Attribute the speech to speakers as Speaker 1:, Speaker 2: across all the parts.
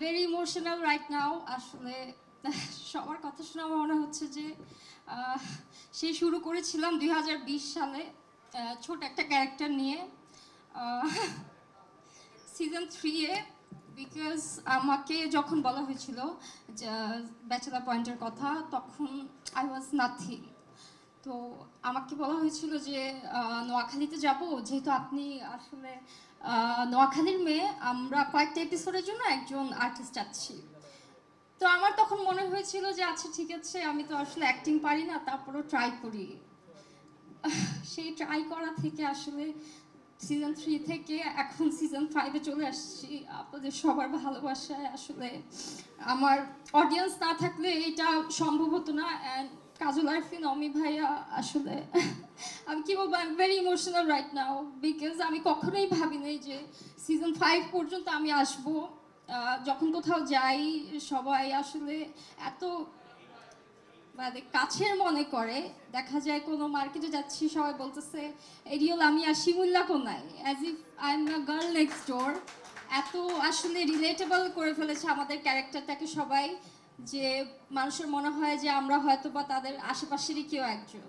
Speaker 1: Very emotional right now. আসলে সবার কথা শুনে আমার মনে হচ্ছে যে সে শুরু করেছিলাম 2020 সালে ছোট একটা ক্যারেক্টার নিয়ে সিজন 3-এ। বিকজ আমাকে যখন বলা হয়েছিল যে ব্যাচেলার পয়েন্টের কথা, তখন আই ওয়াজ নাথিং। তো আমাকে বলা হয়েছিল যে নোয়াখালীতে যাব, যেহেতু আপনি আসলে নোয়াখালীর মেয়ে, আমরা কয়েকটা এপিসোডের জন্য একজন আর্টিস্ট চাচ্ছি। তো আমার তখন মনে হয়েছিল যে আচ্ছা ঠিক আছে, আমি তো আসলে অ্যাক্টিং পারি না, তারপরও ট্রাই করি। সেই ট্রাই করা থেকে আসলে সিজন 3 থেকে এখন সিজন 5-এ চলে আসছি আপনাদের সবার ভালোবাসায়। আসলে আমার অডিয়েন্স না থাকলে এটা সম্ভব হতো না। অ্যান্ড কাজল আরফিন, অমি ভাইয়া, আসলে আমি কি বলবো, I am very emotional right now. Because আমি কখনোই ভাবিনি যে সিজন 5 পর্যন্ত আমি আসবো। যখন কোথাও যাই সবাই আসলে এত মানে কাছের মনে করে। দেখা যায় কোনো মার্কেটে যাচ্ছি, সবাই বলতেছে এরিয়ল আমি আর শিমুল্লা কোনায়, as if I am a girl next ডোর। এত আসলে রিলেটেবল করে ফেলেছে আমাদের ক্যারেক্টারটাকে সবাই, যে মানুষের মনে হয় যে আমরা হয়তো বা তাদের আশেপাশেরই কেউ একজন।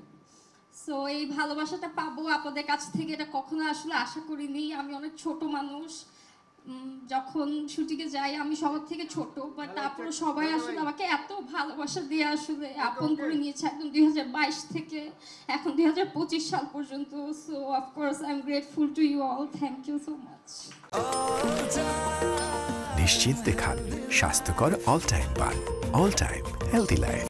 Speaker 1: সো এই ভালোবাসাটা পাবো আপনাদের কাছ থেকে, এটা কখনো আসলে আশা করিনি। আমি অনেক ছোট মানুষ, যখন শুটিংয়ে যাই আমি সবার থেকে ছোট, বাট তারপরে সবাই আসলে আমাকে এত ভালোবাসা দিয়ে আসলে আপন করে নিয়েছে একদম 2022 থেকে এখন 2025 সাল পর্যন্ত। So of course I am grateful to you all, thank you so much.
Speaker 2: নিশ্চিন্তে খান স্বাস্থ্যকর অল টাইম পান, অল টাইম হেলদি লাইফ।